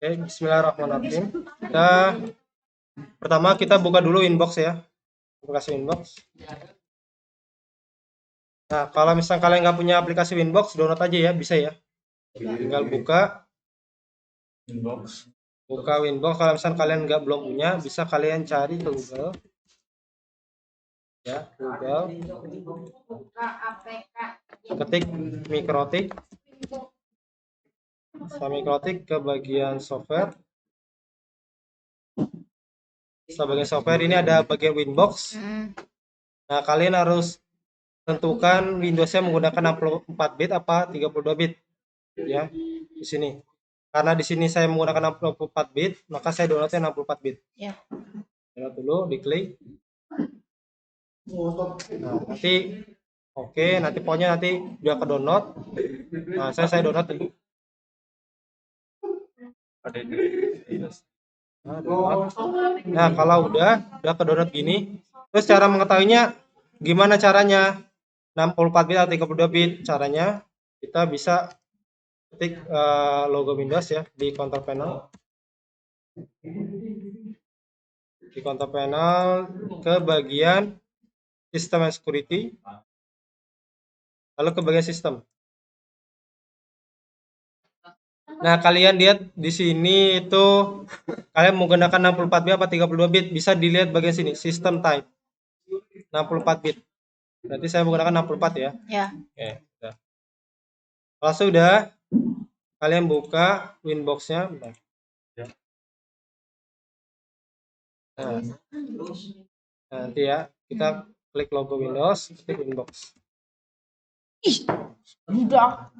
Oke, bismillahirrahmanirrahim. Pertama kita buka dulu inbox ya. Aplikasi inbox. Nah, kalau misalnya kalian nggak punya aplikasi inbox, download aja ya, bisa ya. Tinggal buka Inbox. buka Winbox. Kalau misalnya kalian belum punya, bisa kalian cari ke Google. Ya, Google. Ketik Mikrotik. Mikrotik ke bagian software. Setelah bagian software ini ada bagian Winbox. Nah, kalian harus tentukan Windowsnya menggunakan 64 bit apa 32 bit. Ya, di sini. Karena di sini saya menggunakan 64 bit, maka saya downloadnya 64 bit. Ya. Download dulu, diklik. Nah, nanti oke, nanti pokoknya nanti dia ke download. Nah, saya download dulu. Nah, kalau udah ke download gini, terus cara mengetahuinya gimana caranya? 64 bit atau 32 bit caranya, kita bisa ketik logo Windows ya di control panel. Di control panel ke bagian System and Security, lalu ke bagian sistem. Nah, kalian lihat di sini itu kalian menggunakan 64 bit apa 32 bit, bisa dilihat bagian sini, system type 64 bit. Berarti saya menggunakan 64 ya. Ya. Oke, sudah. Kalau sudah, kalian buka Winbox-nya. Nah, nanti ya, kita klik logo Windows, klik Winbox. Udah.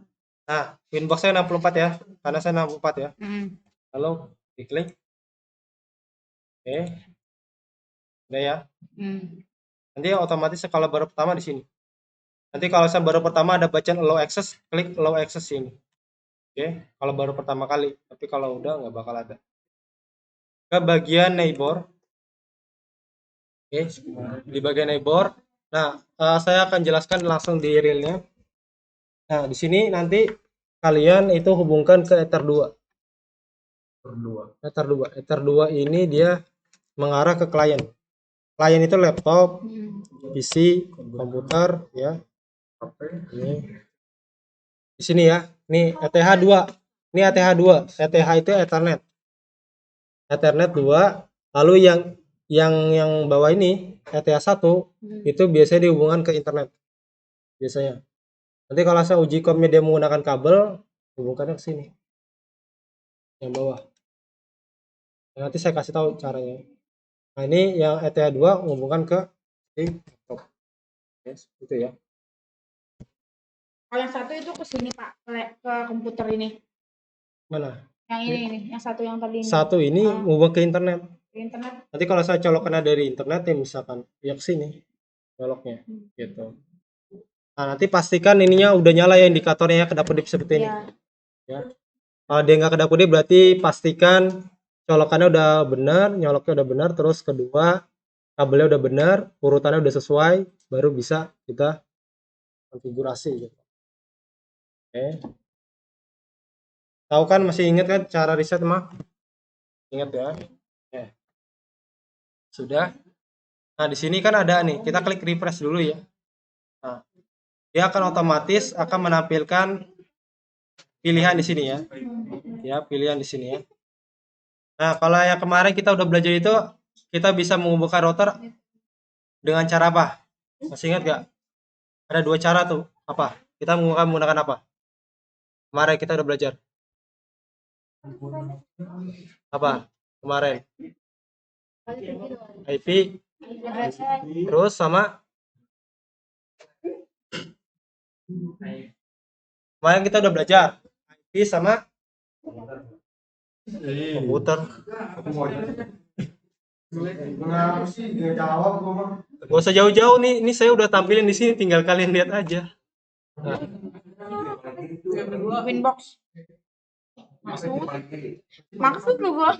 Nah, Winbox-nya 64 ya, karena saya 64 ya. Lalu diklik. Oke. Udah ya. Nanti otomatis kalau baru pertama di sini. Nanti kalau saya baru pertama ada bacaan allow access, klik allow access ini. Oke, kalau baru pertama kali. Tapi kalau udah nggak bakal ada. Ke bagian neighbor. Oke, di bagian neighbor. Nah, saya akan jelaskan langsung di realnya. Nah, di sini nanti kalian itu hubungkan ke Ether 2. Ether 2 ini dia mengarah ke klien. Klien itu laptop, PC, komputer ya. Ini. Di sini ya. Ini ETH2. Ini ETH2. ETH itu Ethernet. Ethernet 2. Lalu yang bawah ini ETH1 itu biasanya dihubungkan ke internet. Biasanya. Nanti kalau saya uji komnya dia menggunakan kabel, hubungkannya ke sini. Yang bawah. Nanti saya kasih tahu caranya. Nah, ini yang ETH2 menghubungkan ke laptop. Yes, itu ya. Kalau yang satu itu ke sini Pak, ke komputer ini. Mana? Yang ini, yang satu yang tadi ini. Satu ini menghubung ke internet. Ke internet. Nanti kalau saya colokkan dari internet ya misalkan ya ke sini coloknya gitu. Nah, nanti pastikan ininya udah nyala ya indikatornya ya kedap-kedip seperti ini. Ya. Kalau dia nggak kedap-kedip berarti pastikan colokannya udah benar, nyoloknya udah benar, terus kedua kabelnya udah benar, urutannya udah sesuai, baru bisa kita konfigurasi gitu. Oke. Tahu kan, masih ingat kan cara reset mah? Ingat ya. Oke. Sudah. Nah, di sini kan ada nih, kita klik refresh dulu ya. Nah, dia akan otomatis akan menampilkan pilihan di sini ya. Ya, pilihan di sini ya. Nah, kalau yang kemarin kita udah belajar itu, kita bisa menghubungkan router dengan cara apa? Masih ingat gak? Ada dua cara tuh. Apa? Kita menggunakan apa? Kemarin kita udah belajar. Apa? Kemarin. IP. Terus sama kemarin kita udah belajar IP sama komputer. Gak usah jauh-jauh nih, ini saya udah tampilin di sini, tinggal kalian lihat aja. Nah. Winbox. Maksud lu gua?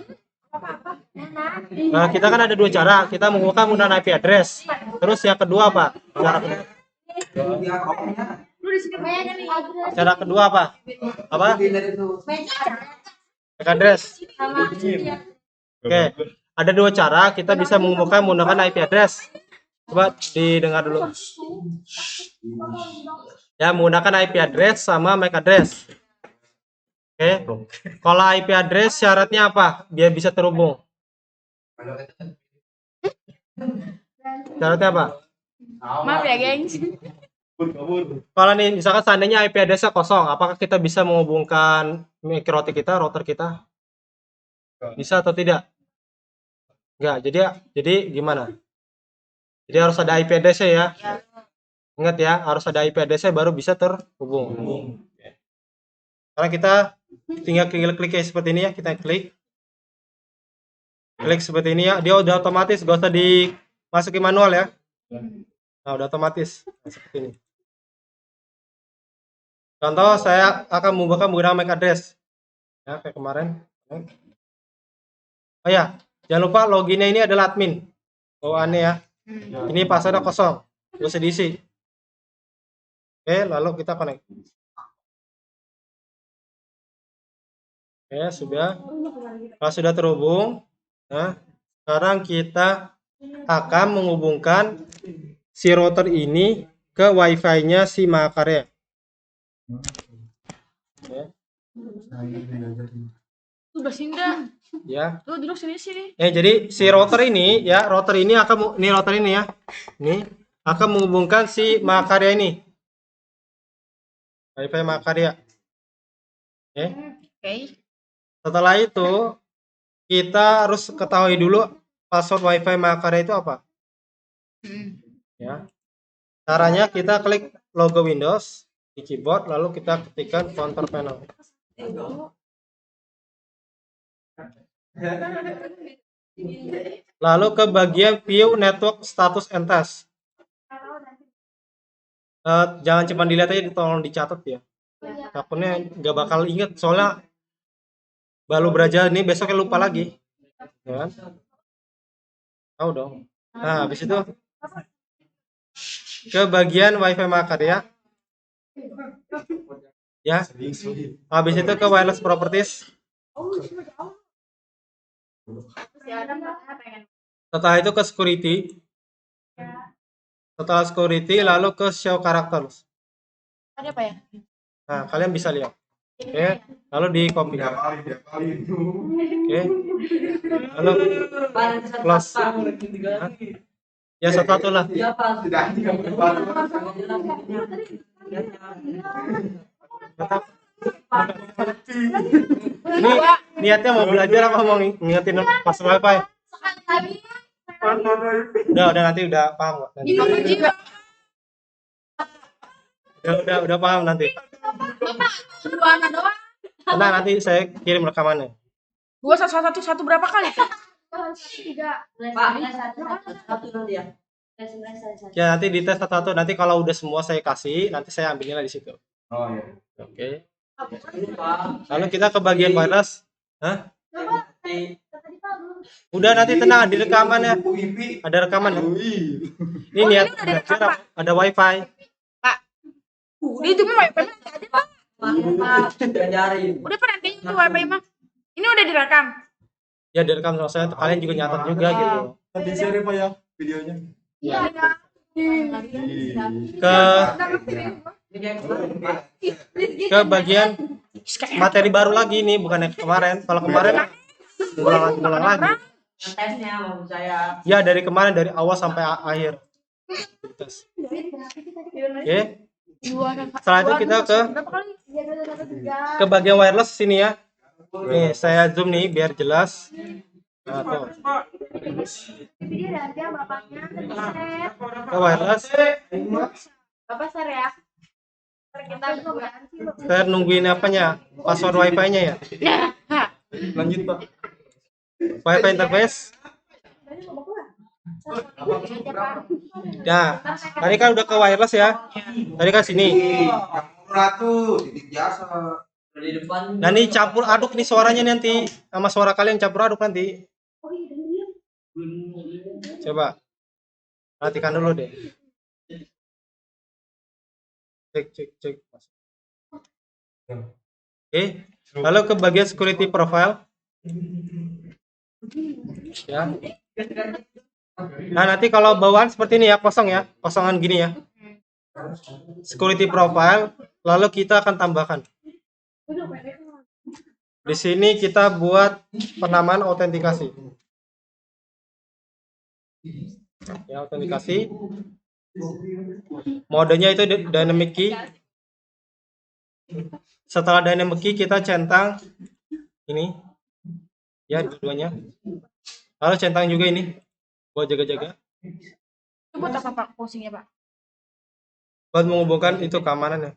Nah, kita kan ada dua cara. Kita menggunakan IP address. Terus yang kedua apa? Cara kedua apa? Apa? MAC address. Sama Oke, ada dua cara kita bisa menghubungkan menggunakan IP address. Coba didengar dulu. Ya, menggunakan IP address sama MAC address. Oke, kalau IP address syaratnya apa? Biar bisa terhubung. Syaratnya apa? maaf ya, gengs. Kalau nih, misalkan seandainya IP address-nya kosong, apakah kita bisa menghubungkan router kita? Bisa atau tidak? Enggak. Jadi gimana? Jadi harus ada IP address-nya ya. Ingat ya, harus ada IP address-nya baru bisa terhubung. Sekarang kita tinggal klik kayak seperti ini ya, kita klik seperti ini ya, dia udah otomatis, gak usah dimasukin manual ya. Nah, udah otomatis. Nah, seperti ini. Contoh, saya akan membuka menggunakan MAC address. Ya, kayak kemarin. Oh ya, jangan lupa loginnya ini adalah admin. Oh, aneh ya. Ini passwordnya kosong. Gak usah diisi. Oke, lalu kita connect. Oke, sudah. Kalau sudah terhubung, nah, sekarang kita akan menghubungkan si router ini ke wifi-nya si Mahakarya. Ya. Tuh bersinda. Ya. Tuh duduk sini. Jadi si router ini ya, router ini akan router ini ya. Ini akan menghubungkan si Mahakarya ini. Wifi Mahakarya. Oke. Setelah itu kita harus ketahui dulu password Wi-Fi Mahakarya itu apa. Ya. Caranya kita klik logo Windows di keyboard, lalu kita ketikkan control panel. Lalu ke bagian view network status and test. Jangan cuma dilihat aja, tolong dicatat ya. Takutnya nggak bakal inget, soalnya baru belajar ini besoknya lupa lagi. Ya. Tahu dong. Nah, habis itu ke bagian Wi-Fi Mahakarya. Ya. Habis itu ke wireless properties. Setelah itu ke security. Setelah security lalu ke show characters. Ada apa ya? Nah, kalian bisa lihat. Oke, lalu di copy. Oke. Lalu close. Nah, ya satu lah. Ini niatnya mau belajar apa mau ngingetin pas wifi? Udah nanti udah paham kok. Nanti. Udah paham nanti. Tenang, nanti saya kirim rekamannya. 2 1 1 1 berapa kali? 3. Pak, satu nanti ya. Ya, nanti dites satu-satu. Nanti kalau udah semua saya kasih, nanti saya ambil nilai di situ. Oh iya. Oke. Lalu kita ke bagian wireless. Hah? Udah, nanti tenang, di rekamannya. Ada rekaman ya. Ini niat belajar, ada wifi. Pak. Udah itu mah wifi mah ada, Pak. Diajarin. Udah Pak, nanti itu wifi mah. Ini udah direkam. Ya, direkam sama saya, kalian juga nyatat juga gitu. Nanti share Pak ya videonya. Iya. Ke bagian materi baru lagi nih, bukan yang kemarin. Kalau kemarin ulang lagi. Tesnya mau saya. Ya, dari kemarin, dari awal sampai akhir. Tes. Oke. Setelah itu kita ke bagian wireless sini ya. Nih, saya zoom nih biar jelas. Nah, tuh. Ke wireless. Bapak share ya. Kita Saya nungguin apanya? Password wifi-nya ya. Lanjut Pak. Wifi interface. Nah, tadi kan udah ke wireless ya. Tadi kan sini. Ratu titik jasa. Di depan. Nah, ini campur aduk nih suaranya nanti sama suara kalian campur aduk nanti. Coba perhatikan dulu deh. Cek. Oke. Lalu ke bagian security profile. Ya. Nah, nanti kalau bawaan seperti ini ya, kosong ya, kosongan gini ya. Security profile, lalu kita akan tambahkan. Di sini kita buat penamaan autentikasi. Ya, autentikasi. Modenya itu dynamic key. Setelah dynamic key kita centang ini. Ya, dua-duanya. Lalu centang juga ini buat jaga-jaga. Itu buat apa Pak fungsinya Pak? Buat menghubungkan itu keamanan ya.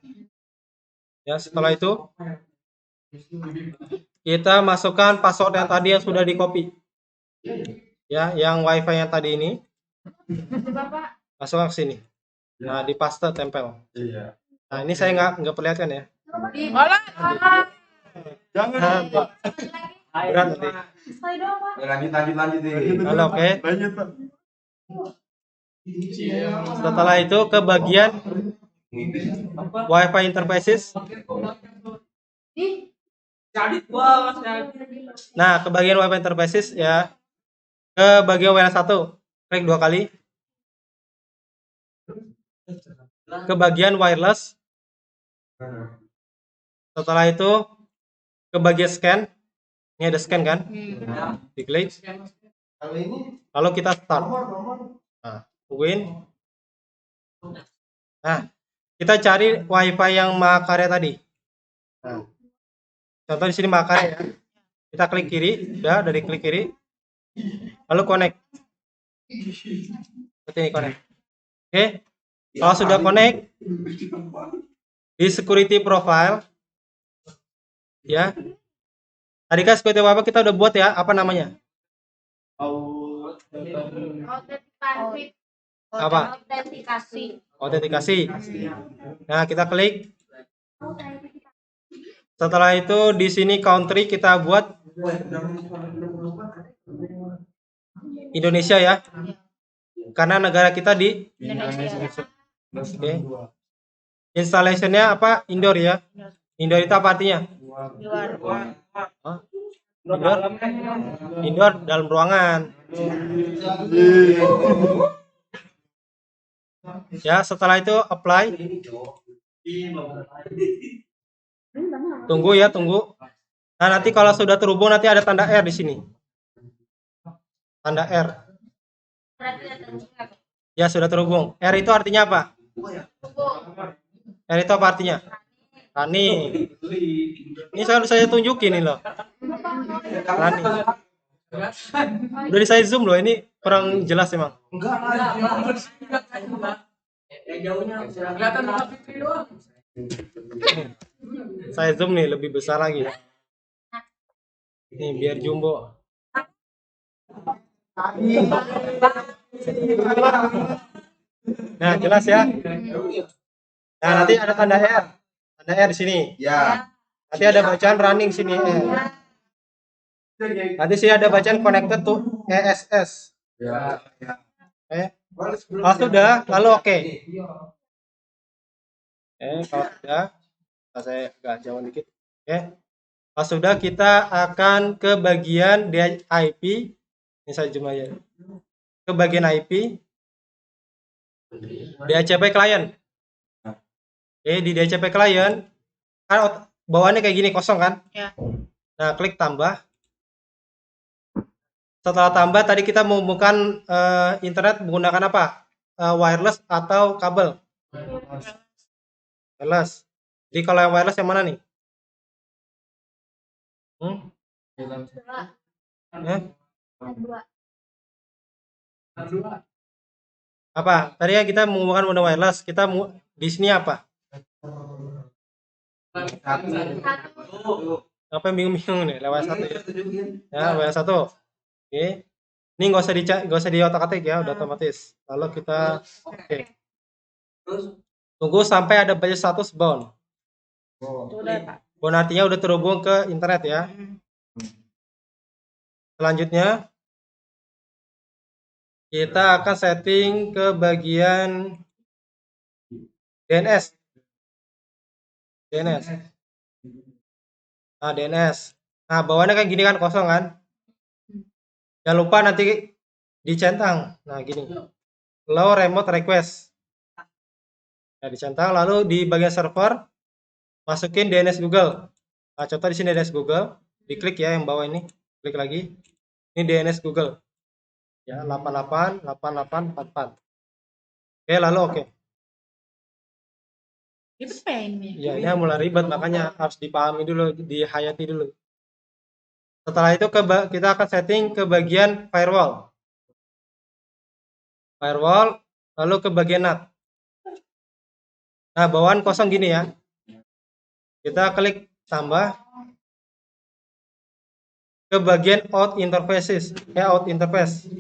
Ya, setelah itu kita masukkan password yang tadi yang sudah di copy. Ya, yang wifi yang tadi ini Coba Pak. masukkan ke sini. Nah, di paste tempel. Iya. Nah, ini saya nggak perlihatkan ya. Olah. Jangan Pak. Berat nanti. Sekali doang Pak. Lanjut nih. Halo, oke. Lanjut Pak. Setelah itu ke bagian wifi interfaces. Nah, ke bagian wifi interfaces ya. Ke bagian WLAN 1, klik 2 kali. Ke bagian wireless. Setelah itu ke bagian scan. Ini ada scan kan? Diklik. Lalu kita start. Nah, tungguin. Nah, kita cari wifi yang Mahakarya tadi. Nah, contoh di sini Mahakarya ya. Kita klik kiri, udah dari klik kiri. Lalu connect. Seperti ini connect. Oke. Kalau sudah connect, di security profile ya. Tadi kan security profile kita udah buat ya, apa namanya? Autentikasi. Apa? Autentikasi. Nah, kita klik. Setelah itu di sini country kita buat Indonesia ya. Karena negara kita di Indonesia. Oke. Installationnya apa? Indoor ya. Indoor itu apa artinya? Luar. Hah? Indoor? Indoor dalam ruangan. Ya, setelah itu apply. Tunggu ya, tunggu. Nah, nanti kalau sudah terhubung nanti ada tanda R di sini. Tanda R. Ya, sudah terhubung. R itu artinya apa? R itu apa artinya? Running. Ini saya tunjukin ini loh. Running. Udah saya zoom loh, ini kurang jelas emang. Saya zoom nih lebih besar lagi. Nih biar jumbo. Nah, jelas ya. Nah, nanti ada tanda R. Tanda R di sini. Ya. Nanti ada bacaan running sini. Nanti sini ada bacaan connected to ESS. Ya. Kalau sudah, lalu oke. Kalau sudah, saya agak jauh dikit. Kalau sudah, kita akan ke bagian IP. Ini saya zoom aja. Ke bagian IP. DHCP client. Di DHCP client kan bawaannya kayak gini, kosong kan? Ya. Nah, klik tambah. Setelah tambah tadi kita menghubungkan internet menggunakan apa? Wireless atau kabel? Wireless. Jadi kalau yang wireless yang mana nih? Apa? Tadi ya kita menghubungkan menggunakan wireless. Kita di sini apa? Apa yang bingung-bingung nih? Lewat satu ya. Ya, lewat satu. Oke. Ini nggak usah di otak-atik ya, udah otomatis. Lalu kita tunggu sampai ada batch status bound. Bound artinya udah terhubung ke internet ya. Selanjutnya kita akan setting ke bagian DNS. Nah, DNS. Nah, bawahnya kan gini kan, kosong kan. Jangan lupa nanti dicentang. Nah, gini. Allow remote request. Nah, dicentang, lalu di bagian server masukin DNS Google. Nah, contoh di sini DNS Google, diklik ya yang bawah ini, klik lagi. Ini DNS Google. Ya, 888844. Oke, lalu oke. Ribet apa ya ini? Ya, ini mulai ribet, makanya harus dipahami dulu, dihayati dulu. Setelah itu kita akan setting ke bagian firewall. Firewall, lalu ke bagian NAT. Nah, bawahan kosong gini ya. Kita klik tambah ke bagian out interfaces, out interface.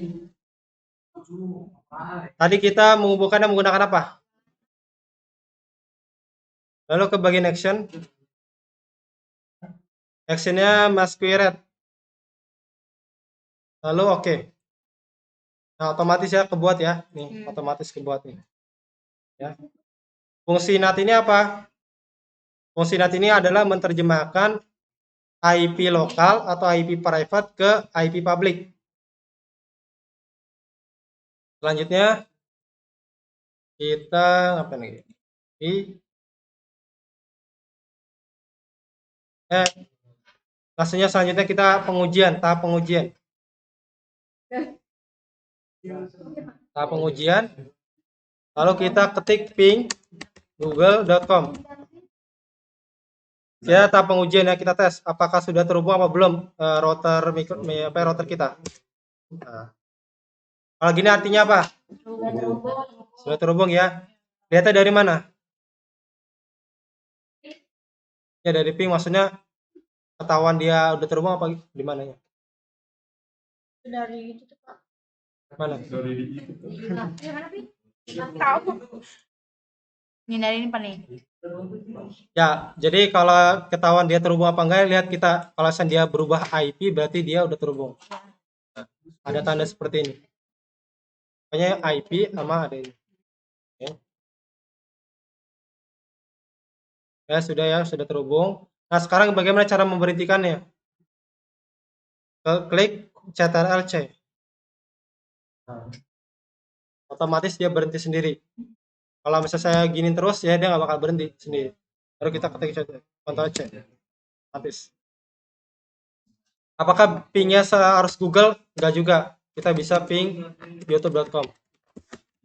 Tadi kita menghubungkannya menggunakan apa? Lalu ke bagian action. Actionnya masquerade. Lalu oke. Nah, otomatis ya kebuat ya. Nih, otomatis kebuat nih. Ya. Fungsi NAT ini apa? Fungsi NAT ini adalah menerjemahkan IP lokal atau IP private ke IP public. Selanjutnya kita apa nih? Maksudnya selanjutnya kita pengujian, tahap pengujian. Tahap pengujian. Lalu kita ketik ping google.com. Ya, tahap pengujian ya, kita tes apakah sudah terhubung apa belum router kita. Nah, kalau gini artinya apa? Sudah terhubung ya. Lihatnya dari mana? Ya dari ping, maksudnya ketahuan dia udah terhubung apa di mananya? Dari itu tuh, Pak. Mana? Ya, mana, Pi? Nggak tahu. Ini dari ini, Pak nih. Ya, jadi kalau ketahuan dia terhubung apa enggak, lihat kita kalau dia berubah IP berarti dia udah terhubung. Nah, ada tanda seperti ini. Pokoknya IP sama ada ini. Oke. Ya, sudah terhubung. Nah, sekarang bagaimana cara memberhentikannya? Klik Ctrl+C. Nah, otomatis dia berhenti sendiri. Kalau misalnya saya gini terus ya dia nggak bakal berhenti sendiri. Baru kita ketik Ctrl+C. Otomatis. Apakah pingnya harus Google? Enggak juga. Kita bisa ping youtube.com.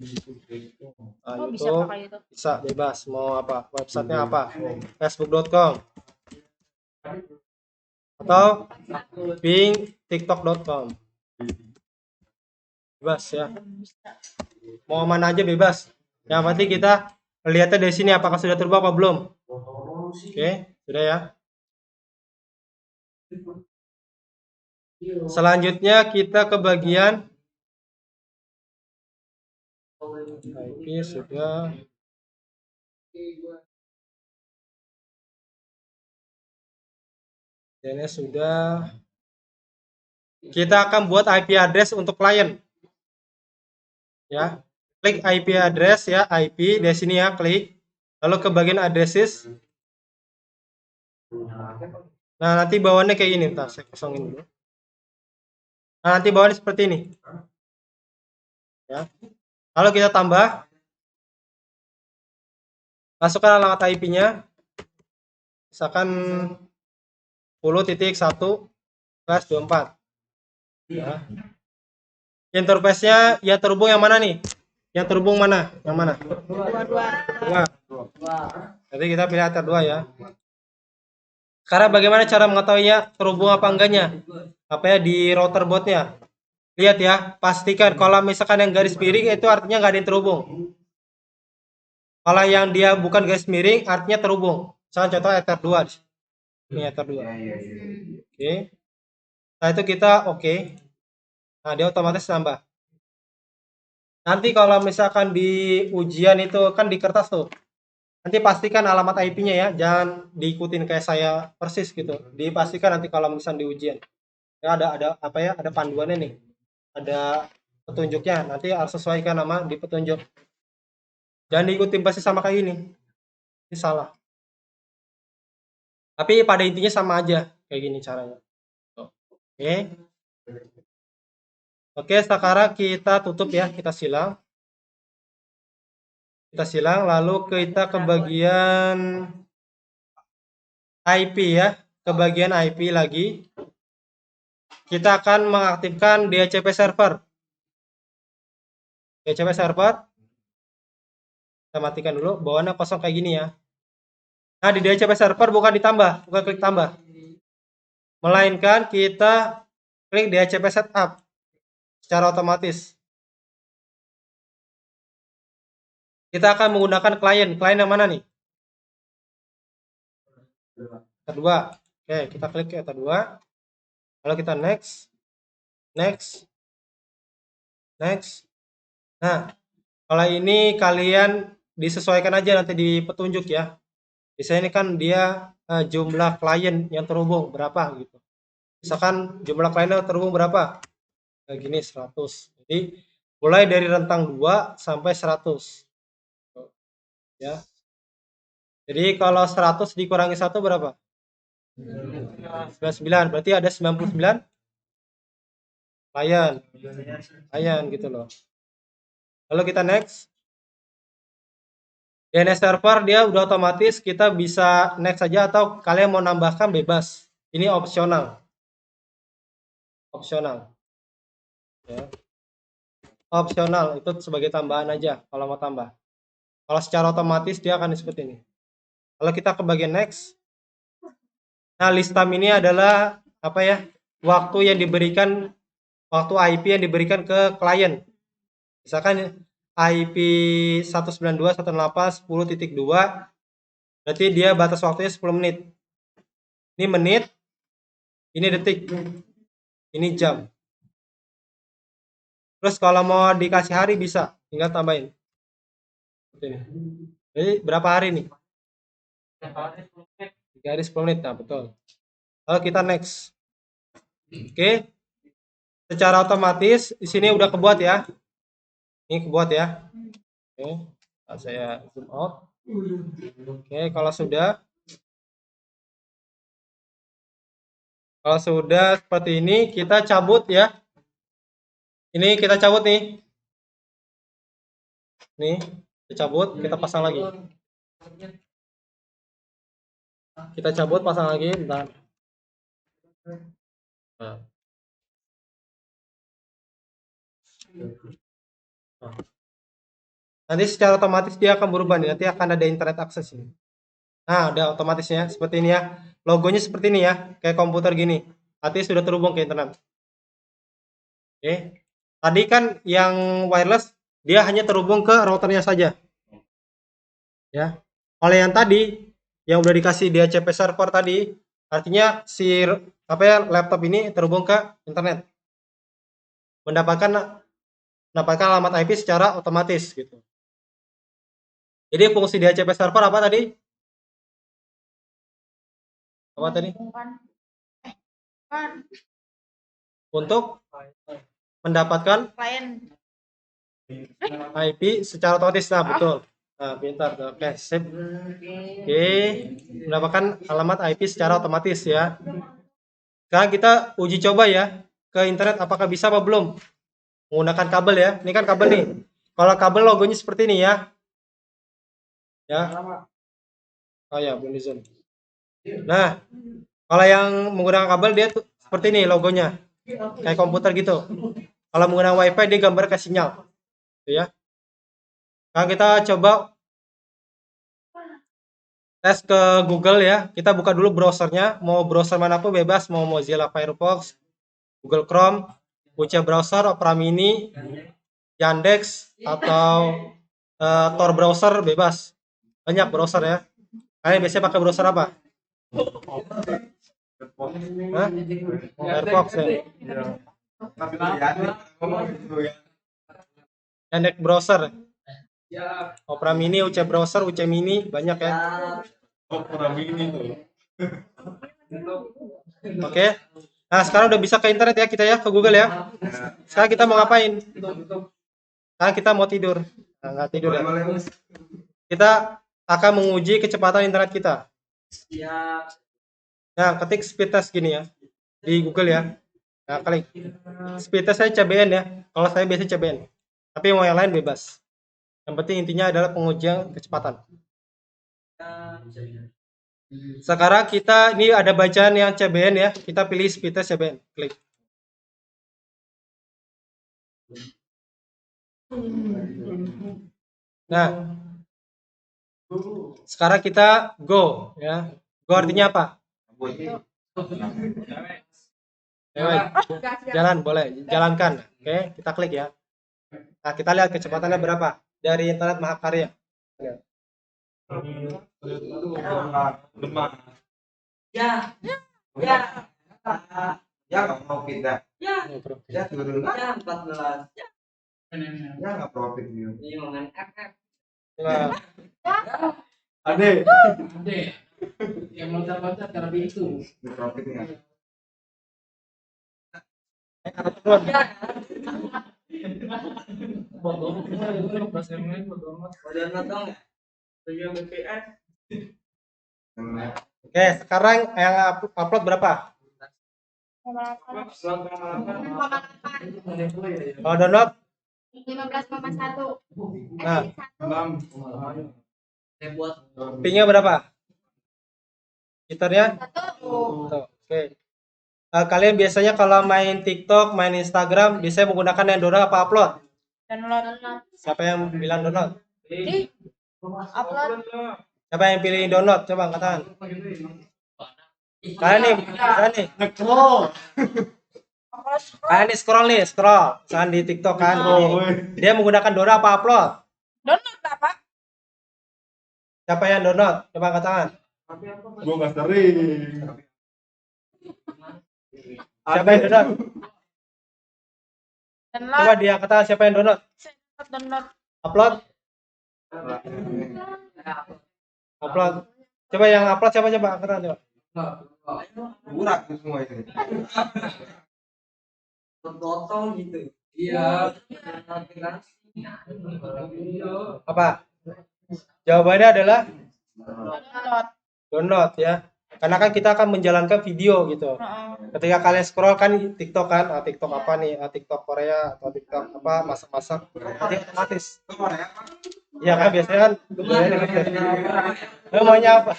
Nah, Oh, bisa YouTube pakai itu. bisa bebas mau apa, websitenya apa, facebook.com atau ping tiktok.com, bebas ya, mau mana aja bebas. Yang penting kita lihatnya dari sini apakah sudah terubah apa belum. Oke, sudah ya. Selanjutnya kita ke bagian IP sudah. DNS sudah. Kita akan buat IP address untuk klien. Ya. Klik IP address ya, IP dari sini ya, klik. Lalu ke bagian addresses. Nah, nanti bawaannya kayak ini, ntar saya kosongin dulu. Nah, nanti bawaannya seperti ini. Ya. Lalu kita tambah. Masukkan alamat IP-nya. Misalkan 10.1/24. Ya. Interface-nya ya terhubung yang mana nih? Yang terhubung mana? Yang mana? Dua. Jadi kita pilih antar dua ya. Sekarang bagaimana cara mengetahuinya terhubung apa enggaknya? Apa ya di router botnya? Lihat ya, pastikan kalau misalkan yang garis miring itu artinya nggak ada yang terhubung. Kalau yang dia bukan garis miring artinya terhubung. Misalkan contoh Ether 2. Ini Ether 2. Oke. Nah, itu kita oke. Nah, dia otomatis tambah. Nanti kalau misalkan di ujian itu kan di kertas tuh. Nanti pastikan alamat IP-nya ya, jangan diikutin kayak saya persis gitu. Dipastikan nanti kalau misalkan di ujian. Ya ada apa ya? Ada panduannya nih. Ada petunjuknya. Nanti harus sesuaikan nama di petunjuk. Jangan diikutin persis sama kayak ini. Ini salah. Tapi pada intinya sama aja kayak gini caranya. Oke. Oke, sekarang kita tutup ya, kita silang. Kita silang lalu kita ke bagian IP ya, ke bagian IP lagi. Kita akan mengaktifkan DHCP server. DHCP server. Kita matikan dulu, bawaannya kosong kayak gini ya. Nah, di DHCP server bukan ditambah, bukan klik tambah. Melainkan kita klik DHCP setup secara otomatis. Kita akan menggunakan klien yang mana nih? Kedua. Oke, kita klik yang kedua. Lalu kita next. Nah, kalau ini kalian disesuaikan aja nanti di petunjuk ya. Biasanya ini kan dia jumlah klien yang terhubung berapa gitu. Misalkan jumlah klien yang terhubung berapa? Kayak gini 100. Jadi mulai dari rentang 2 sampai 100. Ya. Jadi kalau 100 dikurangi 1 berapa? 99. Berarti ada 99 klien gitu loh. Lalu kita next. DNS server dia udah otomatis, kita bisa next saja atau kalian mau nambahkan bebas. Ini opsional. Ya. Opsional itu sebagai tambahan aja kalau mau tambah. Kalau secara otomatis dia akan seperti ini. Kalau kita ke bagian next. Nah, listam ini adalah apa ya? Waktu IP yang diberikan ke klien. Misalkan IP 192.168.10.2 berarti dia batas waktunya 10 menit. Ini menit, ini detik, ini jam. Terus kalau mau dikasih hari bisa, tinggal tambahin. Jadi berapa hari nih? 3 hari 10 menit, nah betul. Lalu kita next. Oke. Secara otomatis di sini udah kebuat ya. Ini kebuat ya. Oke. Nah, saya zoom out. Oke, kalau sudah seperti ini kita cabut ya. Ini kita cabut nih. Nih, kita cabut, kita pasang lagi. Kita cabut, pasang lagi, bentar. Nah. Nanti secara otomatis dia akan berubah nih, nanti akan ada internet akses ini. Nah, ada otomatisnya seperti ini ya. Logonya seperti ini ya, kayak komputer gini. Artinya sudah terhubung ke internet. Oke. Tadi kan yang wireless dia hanya terhubung ke routernya saja. Ya. Kalau yang tadi yang udah dikasih DHCP server tadi, artinya si laptop ini terhubung ke internet. Mendapatkan alamat IP secara otomatis gitu. Jadi fungsi DHCP server apa tadi? Apa tadi? Untuk mendapatkan klien IP secara otomatis. Nah, betul. Nah, pintar. Oke, sip. Oke, mendapatkan alamat IP secara otomatis ya. Sekarang kita uji coba ya ke internet apakah bisa apa belum. Menggunakan kabel ya. Ini kan kabel nih. Kalau kabel logonya seperti ini ya. Ya. Oh ya, belum di zoom. Nah, kalau yang menggunakan kabel dia tuh seperti ini logonya. Kayak komputer gitu. Kalau menggunakan WiFi dia gambar ke sinyal. Gitu ya. Sekarang kita coba tes ke Google ya. Kita buka dulu browsernya. Mau browser manapun bebas. Mau Mozilla Firefox, Google Chrome, UC Browser, Opera Mini, Yandex, atau Tor browser bebas. Banyak browser ya. Kalian biasanya pakai browser apa? Hah? Firefox ya. Yandex browser. Opera Mini, UC Browser, UC Mini, banyak ya. Opera Mini tuh. Oke. Nah, sekarang udah bisa ke internet ya kita ya, ke Google ya. Sekarang kita mau ngapain? Sekarang kita mau tidur. Nah, nggak tidur ya. Kita akan menguji kecepatan internet kita. Nah, ketik speed test gini ya di Google ya. Nah, klik speed test saya CBN ya. Kalau saya biasanya CBN. Tapi mau yang lain bebas. Yang penting intinya adalah pengujian kecepatan. Sekarang kita ini ada bacaan yang CBN ya. Kita pilih speed test CBN. Klik. Nah, sekarang kita go ya. Go artinya apa? Jalan boleh, jalankan. Oke, kita klik ya. Nah, kita lihat kecepatannya berapa dari internet Mahakarya. Lihat. Ya. Ya. Ya nggak mau pindah. Ya. Ya turun lah. Ya 14. Ya. Ya nggak profit dia. Ini mangan FF. Nah, Ade. Yang loncat-loncat karena itu. Profit nggak? Udah nonton nggak? 7 BPS. oke, sekarang yang upload berapa? Kalau download, 15,1. nah, Saya buat pingnya berapa? Gitarnya? Satu. Tuh, oke. Kalian biasanya kalau main TikTok, main Instagram, biasanya menggunakan yang download apa upload? Download. Siapa yang bilang download? Ih, upload. Siapa yang pilih download? Coba angkat tangan. Kalian nih, Nge-scroll. kalian nih scroll. Misalkan di TikTok kan, dia menggunakan download apa upload? Download apa? Siapa yang download? Coba angkat tangan. Gue nggak sering. Siapa yang download? Download. Coba diangkat tangan siapa yang download? Download. Upload? Upload. Coba yang upload siapa coba angkat tangan coba. Murah tuh semua itu. potong gitu. Iya. Apa? Jawabannya adalah Download. download ya. Karena kan kita akan menjalankan video gitu. Ketika kalian scroll kan TikTok kan, TikTok apa nih? TikTok Korea atau TikTok apa masak-masak, nanti otomatis. Iya kan biasanya kan. Lo maunya apa?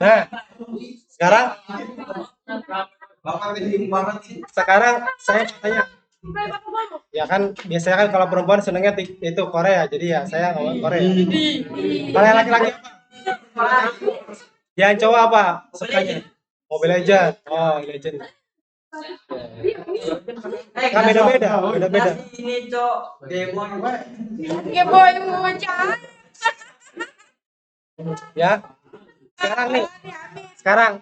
Nah, sekarang sekarang saya mau tanya. Ya kan biasanya kan kalau perempuan senengnya itu Korea, jadi ya saya ngomong Korea. Kalau yang laki-laki apa? Yang cowok apa? Sukanya Mobile Legend. Oh, Legend. Kan beda-beda. Ini cok demo Game Boy wawancara. Ya. Sekarang nih. Sekarang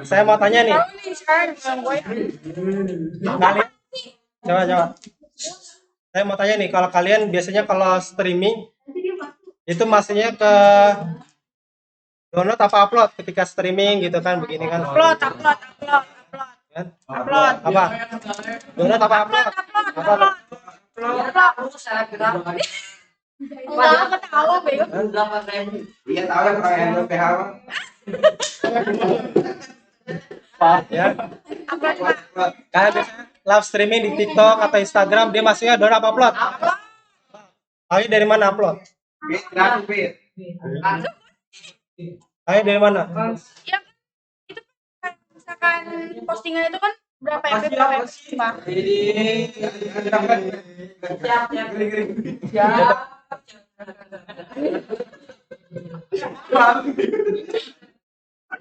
saya mau tanya nih. Tahu nih sekarang Game Boy. Kalian coba. Saya mau tanya nih, kalau kalian biasanya kalau streaming itu masihnya ke download apa upload ketika streaming gitu kan begini kan? Upload. Kan? Upload. Apa? Download apa upload? Apa? Enggak ketawa bego. 8.000. Iya tahu ya kalau yang PH mah. Ya. Upload. Kalian biasanya live streaming di TikTok atau Instagram dia masihnya download apa upload? Kalian dari mana upload? Gratis Fit. Kalian dari mana? Yang itu kan misalkan postingan itu kan berapa MB Pak? Siap. Siap.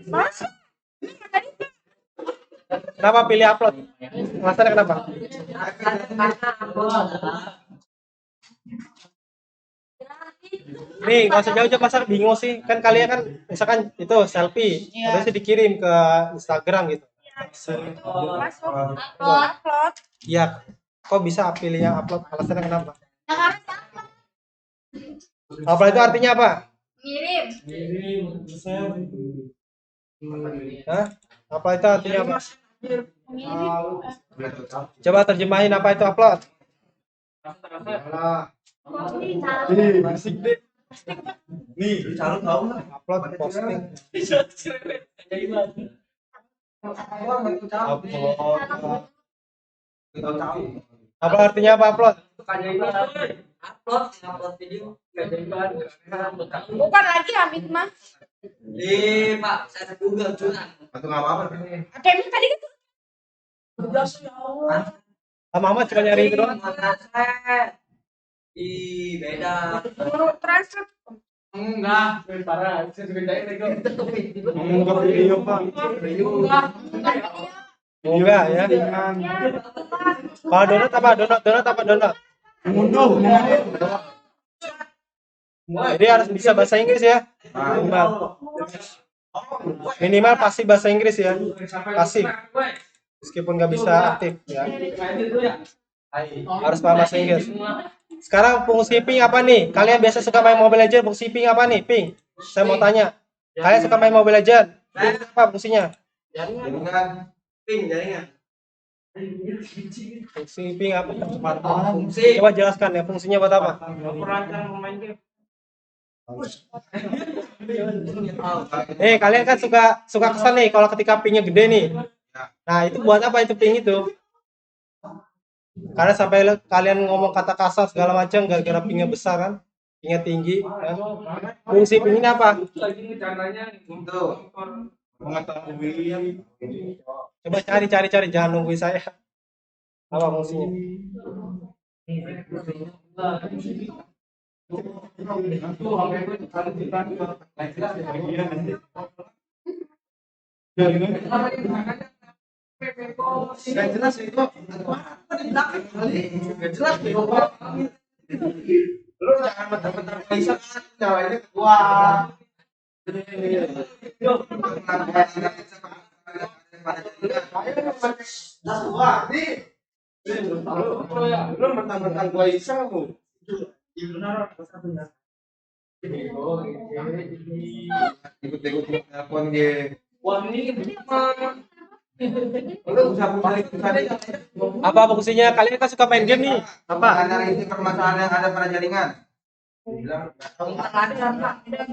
Masa? Tadi Kenapa pilih upload? Alasannya kenapa? Nih, nggak usah jauh-jauh masa bingung sih. Kan kalian kan misalkan itu selfie, Iya. harusnya dikirim ke Instagram gitu. masuk upload. Iya, kok bisa pilih yang upload? Alasannya kenapa? Nah, karena siapa? Upload itu artinya apa? Ngirim. Hah? Upload itu artinya apa? Ngirim. Coba terjemahin apa itu upload. Nih, berisik deh. Nih, lu calo tahu nggak? Upload posting. Upload. Apa artinya apa upload? upload video. Bukan lagi Hamid mah. Pak, saya Google curang. Atau nggak apa-apa. Hamid tadi kan Mama cuma nyari itu doang. Ih, beda. transfer. Enggak, parah. Saya bedain lagi. Enggak video, Pak. Enggak ya. Kalau donat apa? Donat apa donat? Mundur. Jadi harus bisa bahasa Inggris ya. Minimal pasti bahasa Inggris ya. Pasti. Meskipun nggak bisa aktif ya. Harus paham bahasa Inggris. Sekarang fungsi ping apa nih? Kalian biasa suka main Mobile Legends, fungsi ping apa nih? Ping. Saya mau tanya. Kalian suka main Mobile Legends? Ping apa fungsinya? Jaringan. Jaringan. Fungsi ping apa? Fungsi. Coba jelaskan ya fungsinya buat apa? Perancan pemain game. Kalian kan suka kesel nih kalau ketika pingnya gede nih. Nah, itu buat apa itu ping itu? Karena sampai kalian ngomong kata kasar segala macam gara-gara pingnya besar kan? Pingnya tinggi. Kan? Fungsi ping ini apa? Untuk Mengetahui. Coba cari, jangan nungguin saya. Apa fungsinya? nggak jelas itu. Apa di belakang kali? Nggak jelas deh. Lu jangan mentang-mentang bisa nyalainnya ke gua. Lu mentang-mentang gua iseng lu. Ikut-ikut telepon dia. Wah, ini Lu bisa cari Apa fungsinya? Kalian kan suka main game nih. Apa? karena ini permasalahan yang ada pada jaringan. Bilang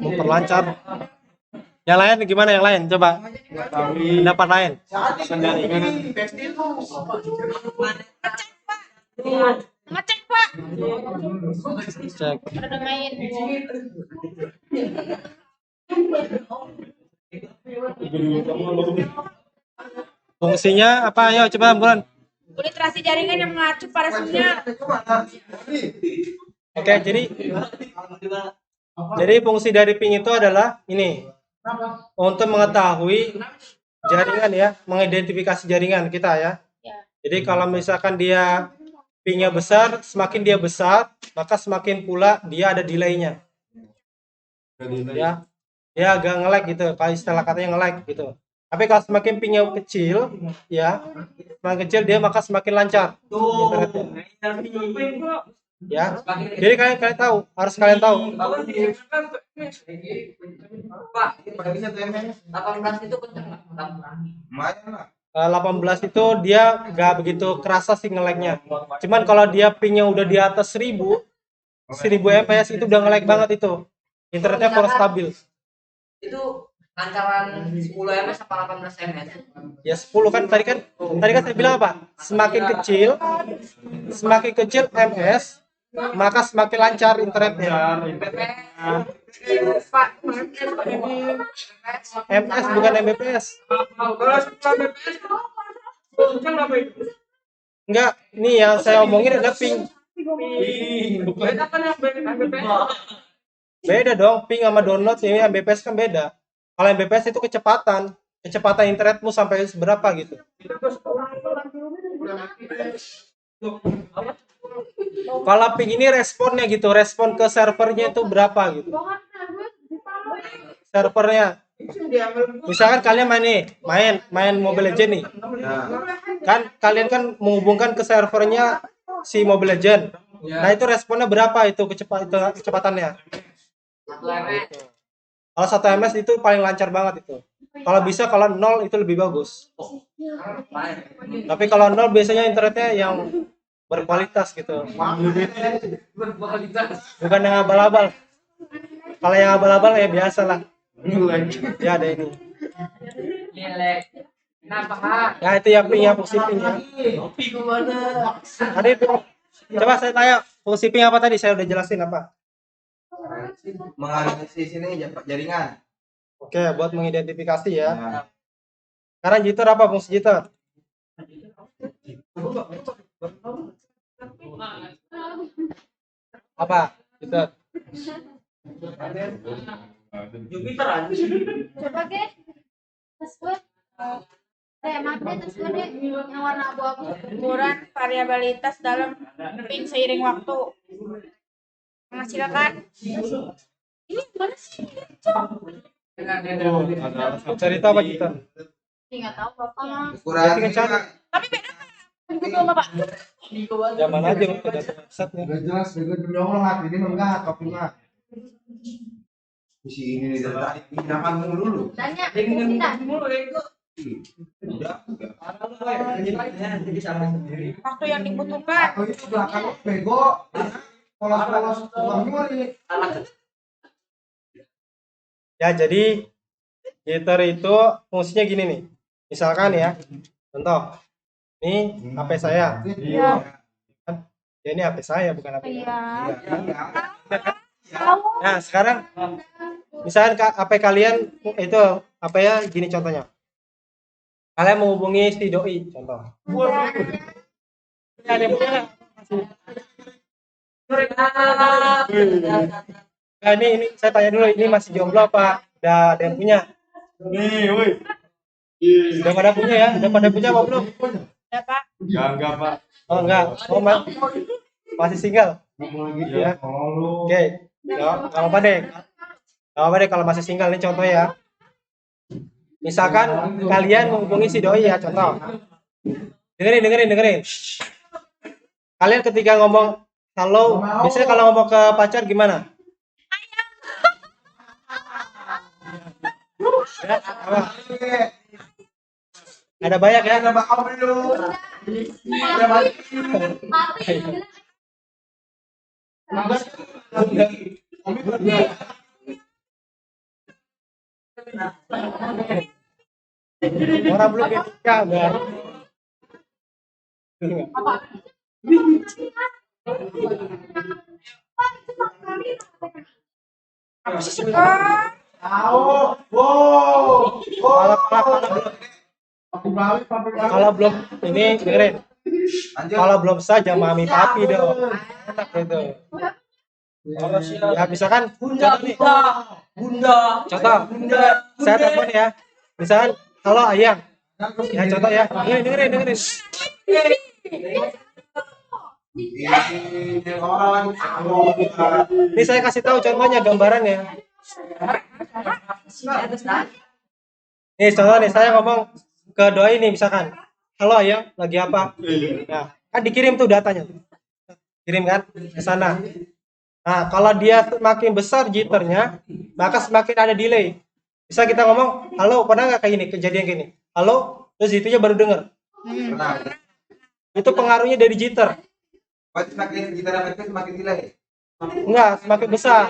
Memperlancar. Yang lain gimana yang lain? Coba pendapat lain. Jaringan. Ngecek Pak. Cek. Udah main. Fungsinya apa? Ayo coba buruan. Literasi jaringan yang mengacu pada sinyal. Oke, jadi fungsi dari ping itu adalah ini. Untuk mengetahui jaringan ya, mengidentifikasi jaringan kita ya. Jadi kalau misalkan dia pingnya besar, semakin dia besar, maka semakin pula dia ada delay-nya. Ya. Dia agak nge-lag gitu, kalau istilah katanya nge-lag gitu. Tapi kalau semakin pingnya kecil, ya, semakin kecil dia maka semakin lancar internetnya. Ya, jadi kalian tahu, harus kalian tahu. Pak, bisa tuh 18 itu kenceng nggak? lumayan lah. 18 itu dia nggak begitu kerasa sih nge-lag-nya. Cuman kalau dia pingnya udah di atas 1000 fps itu udah nge-lag banget itu. Internetnya kurang stabil. Itu lancaran 10 ms apa 18 ms? Ya 10 kan tadi kan saya bilang apa? Semakin kecil ms, maka semakin lancar internetnya. Pak, ms bukan mbps. Enggak, ini yang saya omongin adalah ping. Beda dong, ping sama download ini mbps kan beda. Kalau mbps itu kecepatan internetmu sampai seberapa gitu. Kalau ping ini responnya gitu, respon ke servernya itu berapa gitu. Servernya. Misalkan kalian main Mobile Legends nih. Kan kalian kan menghubungkan ke servernya si Mobile Legends. Nah, itu responnya berapa itu kecepatannya? Kalau 1 ms itu paling lancar banget itu. Kalau bisa kalau 0 itu lebih bagus. Tapi kalau 0 biasanya internetnya yang berkualitas gitu. Berkualitas. Bukan yang abal-abal. Kalau yang abal-abal ya biasa lah. Ya ada ini. Nilai. Kenapa? Ya itu yang punya fungsi ping ya. Kopi kemana? Tadi coba saya tanya fungsi ping apa tadi? Saya udah jelasin apa? Menganalisis ini jaringan. Oke, buat mengidentifikasi ya. Nah, Sekarang jitter apa fungsi jitter? Apa? Jitter. Jupiter aja. Coba ke tes gue. Maaf deh, tes gue deh. Yang warna abu-abu. Ukuran variabilitas dalam ping seiring waktu. Menghasilkan. Ini mana sih? Cerita apa jitter? Nggak tahu bapak mah. ukuran Jadi kencang. Tapi beda kan? Google bapak. Zaman aja waktu ada website-nya. Udah jelas, gue nyolong ini enggak, kopi mah. Si ini nih dari tadi pindahkan dulu. Tanya, pindah. Udah. Waktu yang dibutuhkan. Atau itu belakang bego. Polos-polos uangnya nih. Ya, jadi jitter itu fungsinya gini nih. Misalkan ya, contoh. Ini HP saya. Iya. Ya ini HP saya bukan HP. Iya. Nah, sekarang misalkan HP kalian itu apa ya? Gini contohnya. Kalian menghubungi si doi, contoh. Ya, ada yang punya nggak? Nah, ini saya tanya dulu, ini masih jomblo apa? Udah ada yang punya? Nih, woi. Udah pada punya ya? Udah pada punya apa belum? Ada Pak. Enggak, Pak. Oh enggak, oh masih single. Gitu Ya. Oke, nggak apa deh. Nggak apa deh kalau masih single ini contoh ya. Misalkan kalian menghubungi si doi ya, contoh. Dengerin. Shh. Kalian ketika ngomong halo, biasanya kalau ngomong ke pacar gimana? Ya, apa? Ada banyak ya. Ada bakal dulu. Ada balik. Orang belum nikah, Bar. Apa sih suka? Tahu. Wow. Kalau belum ini dengerin. Lanjut. Kalau belum sah jangan mami papi dong. Enak gitu. Ya misalkan contoh nih. Contoh. Saya telepon ya. Misalkan halo ayang. Ya contoh ya. Dengerin. Ini orang tahu. Ini saya kasih tahu contohnya gambarannya. Nih contoh nih saya ngomong ke doi nih misalkan. Halo ayang, lagi apa? Nah, kan dikirim tuh datanya. Kirim kan ke sana. Nah, kalau dia semakin besar jitternya, maka semakin ada delay. Bisa kita ngomong, halo, pernah nggak kayak gini, kejadian gini? Halo, terus itunya baru denger. Pernah. Itu pengaruhnya dari jitter. Berarti semakin kita dapat semakin nilai. Enggak, semakin besar.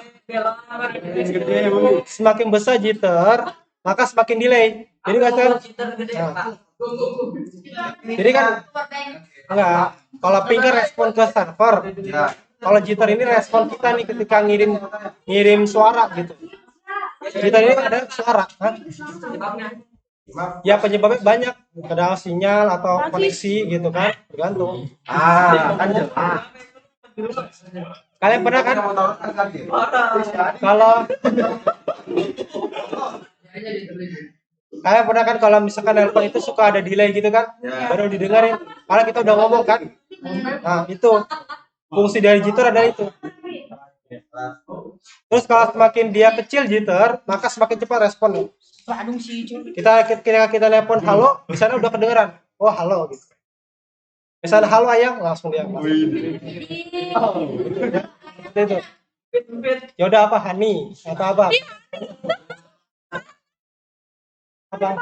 Semakin besar jitter, maka semakin delay. Jadi kan, jadi kan enggak. Kalau ping kan respon ke server. Ya. Kalau jitter ini respon kita nih ketika ngirim suara gitu. Jitter ini ada suara. Hah? Ya penyebabnya banyak. Kadang sinyal atau koneksi gitu kan, tergantung. Kan kalian pernah kan kalau misalkan telepon itu suka ada delay gitu kan, baru didengarin. Kalau kita udah ngomong kan, nah itu fungsi dari jitter adalah itu. Terus kalau semakin dia kecil jitter, maka semakin cepat respon. Kita telepon halo, di sana udah kedengeran. Oh halo gitu. Misalnya halo ayang, langsung dia. Itu. Ya udah apa Hani atau apa? Apa?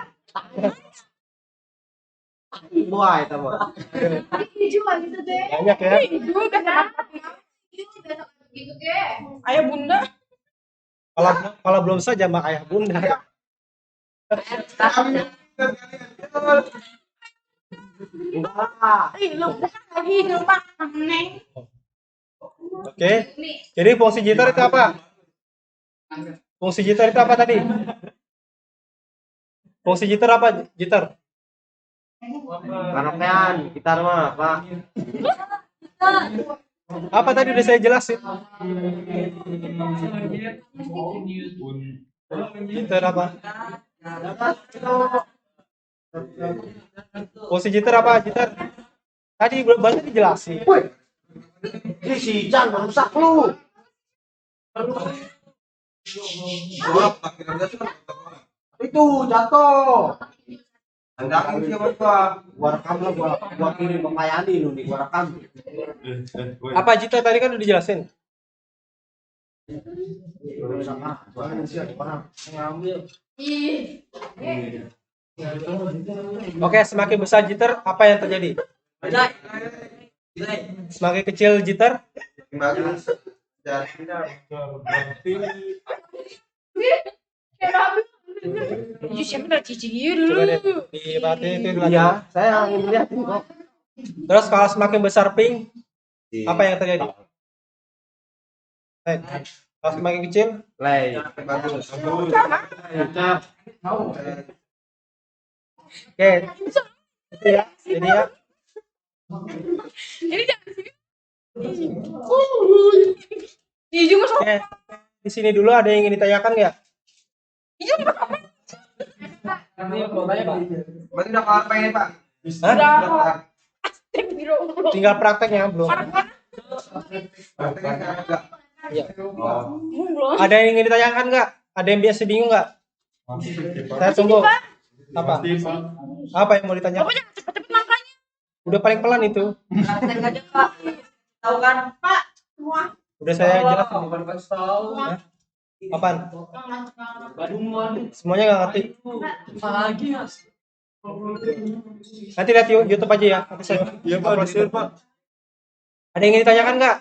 Buah itu mah. Hijau gitu deh. Banyak ya. Hijau biasa gitu ke. Ayah bunda. Kalau belum saja mak ayah bunda. Lu bukan hijau pak, neng. Oke. Jadi fungsi jitter itu apa? Fungsi jitter itu apa tadi? Fungsi jitter apa? Jitter. Karaokean, gitar mah, Pak. Apa tadi udah saya jelasin? Jitter apa? Fungsi jitter apa? Jitter. Tadi belum banyak dijelasin. Ini si Jan merusak lu. Itu jatuh. Andangin siapa Pak? Gua rekam lah, gua kirim ke Mayani lu nih, gua rekam. Apa jitter tadi kan udah dijelasin. Ih. Oke, semakin besar jitter apa yang terjadi? Semakin kecil jitter, Bagus. Ih, siapa dah cici gitu coba deh dulu. diperhatiin itu dulu. Iya, saya ingin lihat kok. Terus kalau semakin besar pink, apa yang terjadi? Kalau semakin kecil, Lay. Bagus. oke. Itu ya, jadi ya. Ini jangan sini. Hijau mas. Oke, di sini dulu ada yang ingin ditanyakan nggak? Hijau mas apa? Berarti udah kelar pengen Pak? Hah? Udah. Biro. Tinggal prakteknya belum. Prakteknya sekarang enggak? Iya. Belum. Ada yang ingin ditanyakan nggak? Ada yang biasa bingung nggak? Saya tunggu. Apa? Apa yang mau ditanyakan? Bapak jangan cepet-cepet makanya. Udah paling pelan itu. Praktek aja Pak. Tahu kan? Pak, semua. Udah saya jelasin. Hah? Apaan? Semuanya nggak ngerti. Nanti lihat YouTube aja ya. Nanti saya. Iya Pak. Ada yang ingin ditanyakan nggak?